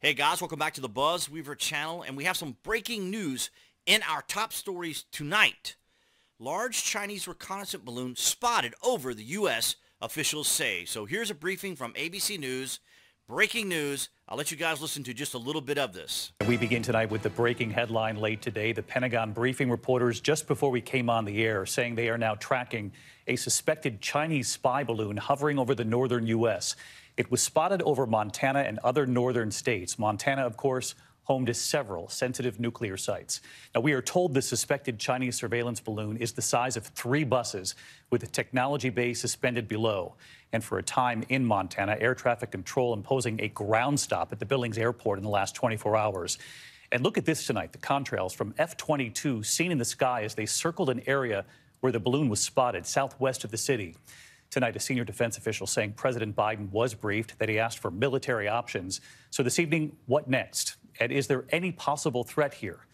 Hey guys, welcome back to the BuzWeaver channel, and we have some breaking news in our top stories tonight. Large Chinese reconnaissance balloon spotted over the U.S., officials say. So here's a briefing from ABC News. Breaking news. I'll let you guys listen to just a little bit of this. We begin tonight with the breaking headline late today. The Pentagon briefing reporters just before we came on the air saying they are now tracking a suspected Chinese spy balloon hovering over the northern U.S. It was spotted over Montana and other northern states. Montana, of course, home to several sensitive nuclear sites. Now, we are told the suspected Chinese surveillance balloon is the size of 3 buses with a technology bay suspended below. And for a time in Montana, air traffic control imposing a ground stop at the Billings airport in the last 24 hours. And look at this tonight, the contrails from F-22 seen in the sky as they circled an area where the balloon was spotted southwest of the city. Tonight, a senior defense official saying President Biden was briefed, that he asked for military options. So this evening, what next? And is there any possible threat here?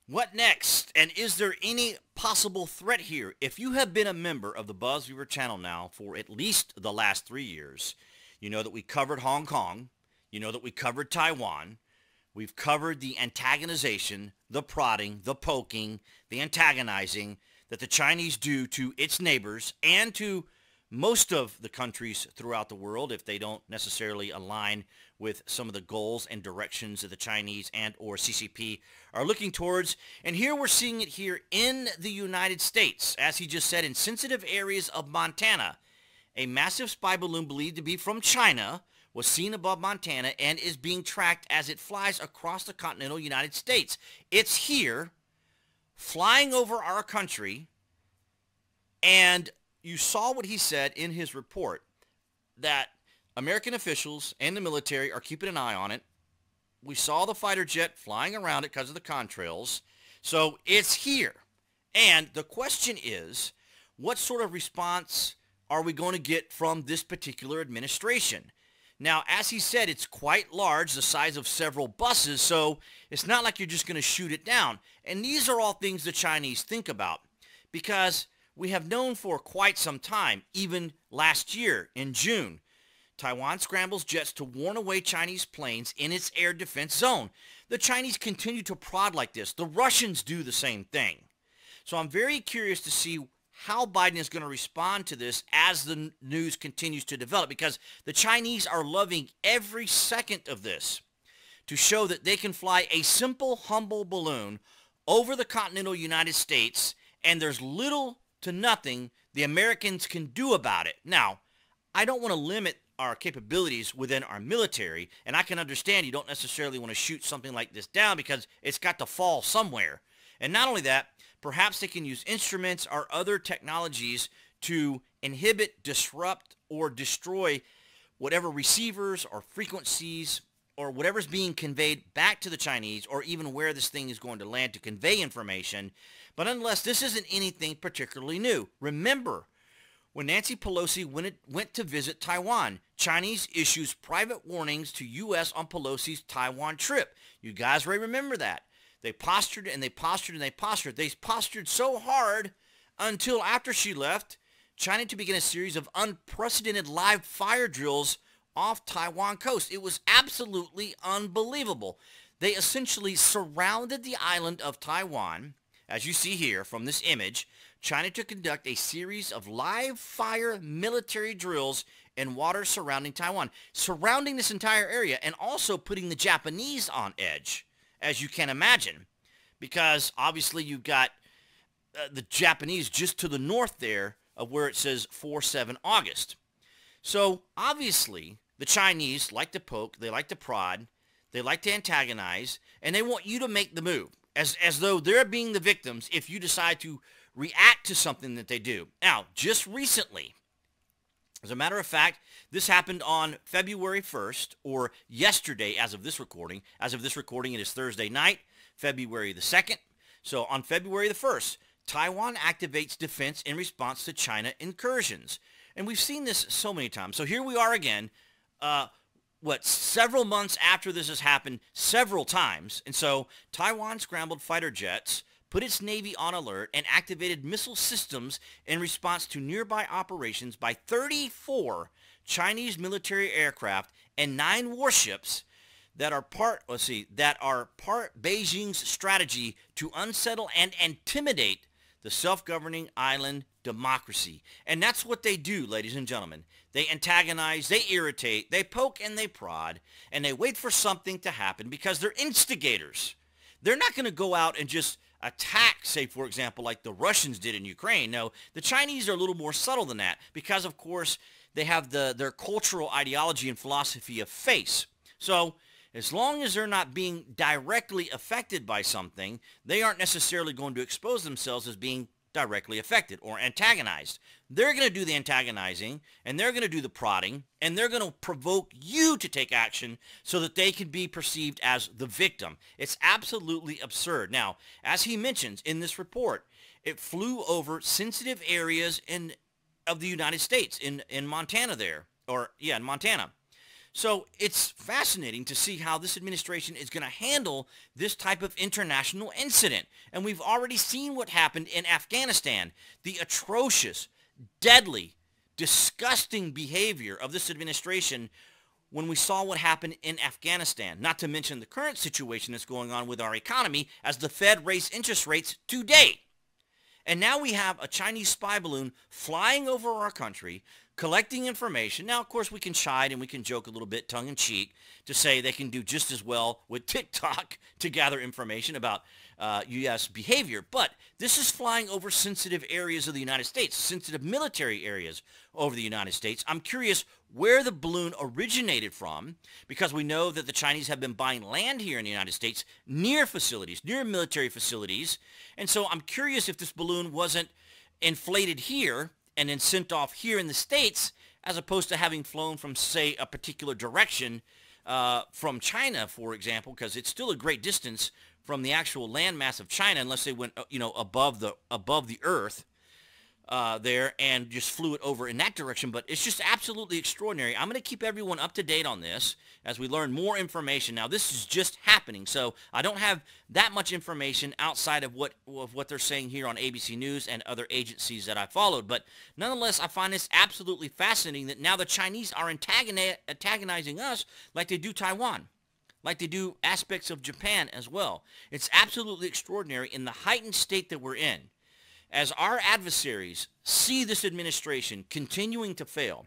What next? And is there any possible threat here? If you have been a member of the BuzWeaver channel now for at least the last 3 years, you know that we covered Hong Kong. You know that we covered Taiwan. We've covered the antagonization, the prodding, the poking, the antagonizing that the Chinese do to its neighbors and to most of the countries throughout the world if they don't necessarily align with some of the goals and directions that the Chinese and or CCP are looking towards. And here we're seeing it here in the United States. As he just said, in sensitive areas of Montana, a massive spy balloon believed to be from China was seen above Montana and is being tracked as it flies across the continental United States. It's here, flying over our country, and you saw what he said in his report, that American officials and the military are keeping an eye on it. We saw the fighter jet flying around it because of the contrails. So it's here. And the question is, what sort of response are we going to get from this particular administration? Now, as he said, it's quite large, the size of several buses, so it's not like you're just going to shoot it down. And these are all things the Chinese think about, because we have known for quite some time, even last year in June, Taiwan scrambles jets to warn away Chinese planes in its air defense zone. The Chinese continue to prod like this. The Russians do the same thing. So I'm very curious to see how Biden is going to respond to this as the news continues to develop, because the Chinese are loving every second of this to show that they can fly a simple, humble balloon over the continental United States, and there's little to nothing the Americans can do about it. Now, I don't want to limit our capabilities within our military, and I can understand you don't necessarily want to shoot something like this down because it's got to fall somewhere. And not only that, perhaps they can use instruments or other technologies to inhibit, disrupt, or destroy whatever receivers or frequencies or whatever's being conveyed back to the Chinese, or even where this thing is going to land to convey information. But nonetheless, this isn't anything particularly new. Remember, when Nancy Pelosi went to visit Taiwan, Chinese issues private warnings to U.S. on Pelosi's Taiwan trip. You guys may remember that. They postured and they postured and they postured. They postured so hard until after she left, China to begin a series of unprecedented live fire drills off Taiwan coast. It was absolutely unbelievable. They essentially surrounded the island of Taiwan, as you see here from this image, China to conduct a series of live fire military drills in waters surrounding Taiwan, surrounding this entire area, and also putting the Japanese on edge, as you can imagine, because obviously you've got the Japanese just to the north there of where it says 4-7 August. So obviously the Chinese like to poke, they like to prod, they like to antagonize, and they want you to make the move, as though they're being the victims if you decide to react to something that they do. Now, just recently, as a matter of fact, this happened on February 1st, or yesterday as of this recording. As of this recording, it is Thursday night, February the 2nd. So on February the 1st, Taiwan activates defense in response to China incursions. And we've seen this so many times. So here we are again, several months after this has happened several times. And so Taiwan scrambled fighter jets, put its Navy on alert, and activated missile systems in response to nearby operations by 34 Chinese military aircraft and 9 warships that are part, Beijing's strategy to unsettle and intimidate the self-governing island democracy. And that's what they do, ladies and gentlemen. They antagonize, they irritate, they poke and they prod, and they wait for something to happen because they're instigators. They're not going to go out and just attack, say, for example, like the Russians did in Ukraine. No, the Chinese are a little more subtle than that because, of course, they have their cultural ideology and philosophy of face. So as long as they're not being directly affected by something, they aren't necessarily going to expose themselves as being directly affected or antagonized. They're going to do the antagonizing, and they're going to do the prodding, and they're going to provoke you to take action so that they can be perceived as the victim. It's absolutely absurd. Now, as he mentions in this report, it flew over sensitive areas of the United States, in Montana there, in Montana. So it's fascinating to see how this administration is going to handle this type of international incident. And we've already seen what happened in Afghanistan, the atrocious, deadly, disgusting behavior of this administration when we saw what happened in Afghanistan, not to mention the current situation that's going on with our economy as the Fed raised interest rates today. And now we have a Chinese spy balloon flying over our country, collecting information. Now, of course, we can chide and we can joke a little bit tongue-in-cheek to say they can do just as well with TikTok to gather information about U.S. behavior. But this is flying over sensitive areas of the United States, sensitive military areas over the United States. I'm curious where the balloon originated from, because we know that the Chinese have been buying land here in the United States near facilities, near military facilities. And so I'm curious if this balloon wasn't inflated here and then sent off here in the States, as opposed to having flown from, say, a particular direction from China, for example, because it's still a great distance from the actual landmass of China, unless they went, above the earth there and just flew it over in that direction. But it's just absolutely extraordinary. I'm going to keep everyone up to date on this as we learn more information. Now, this is just happening, so I don't have that much information outside of what they're saying here on ABC News and other agencies that I followed. But nonetheless, I find this absolutely fascinating that now the Chinese are antagonizing us like they do Taiwan, like they do aspects of Japan as well. It's absolutely extraordinary in the heightened state that we're in. As our adversaries see this administration continuing to fail,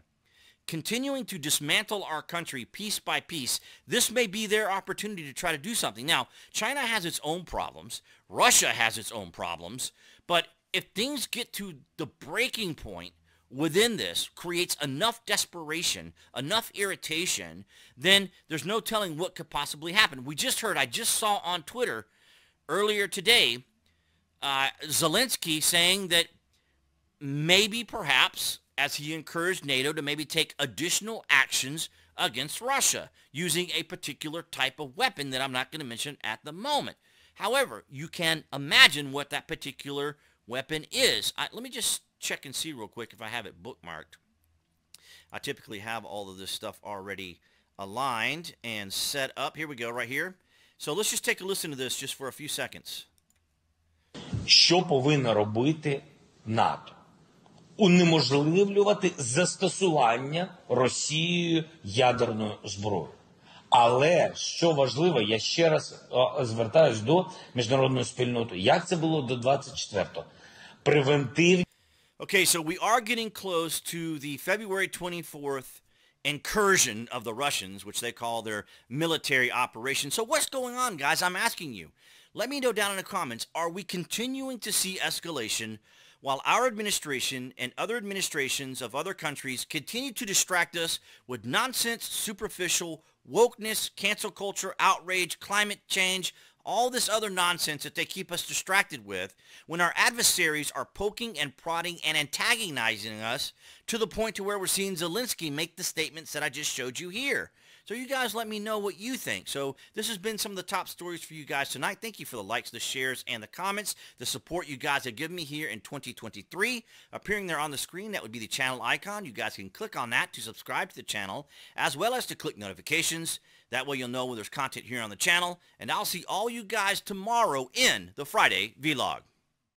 continuing to dismantle our country piece by piece, this may be their opportunity to try to do something. Now, China has its own problems. Russia has its own problems. But if things get to the breaking point within this, creates enough desperation, enough irritation, then there's no telling what could possibly happen. I just saw on Twitter earlier today, Zelensky saying that maybe, perhaps, as he encouraged NATO to maybe take additional actions against Russia using a particular type of weapon that I'm not going to mention at the moment. However, you can imagine what that particular weapon is. Let me just check and see real quick if I have it bookmarked. I typically have all of this stuff already aligned and set up. Here we go, right here. So let's just take a listen to this just for a few seconds. Що повинно робити НАТО? Унеможливлювати застосування Росією ядерної зброї. Але, що важливо, я ще раз звертаюсь до міжнародної спільноти. Як це було до 24-го? Превентивні... Okay, so we are getting close to the February 24th incursion of the Russians, which they call their military operation. So what's going on, guys? I'm asking you. Let me know down in the comments, are we continuing to see escalation while our administration and other administrations of other countries continue to distract us with nonsense, superficial, wokeness, cancel culture, outrage, climate change, all this other nonsense that they keep us distracted with, when our adversaries are poking and prodding and antagonizing us to the point to where we're seeing Zelensky make the statements that I just showed you here. So you guys let me know what you think. So this has been some of the top stories for you guys tonight. Thank you for the likes, the shares, and the comments, the support you guys have given me here in 2023. Appearing there on the screen, that would be the channel icon. You guys can click on that to subscribe to the channel, as well as to click notifications. That way you'll know when there's content here on the channel. And I'll see all you guys tomorrow in the Friday Vlog.